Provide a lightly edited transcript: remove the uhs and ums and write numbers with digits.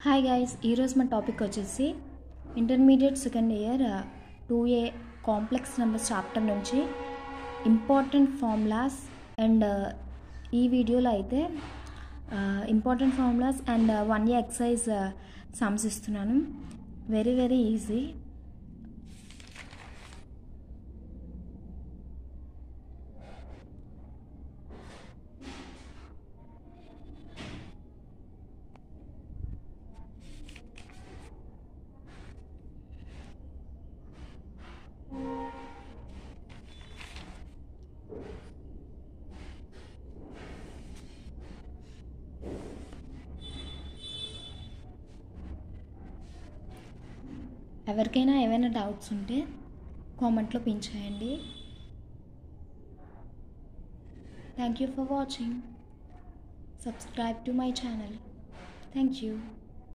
Hi guys, ఈరోజు మన topic వచ్చేసి intermediate second year 2A complex numbers chapter నుంచి ఇంపార్టెంట్ ఫార్ములాస్ అండ్ ఈ వీడియోలో అయితే important formulas and 1A exercise sums ఇస్తున్నాను. Very easy. ఎవరికైనా ఏమైనా డౌట్స్ ఉంటే కామెంట్లో పిన్ చేయండి. Thank you for watching. Subscribe to my channel. Thank you.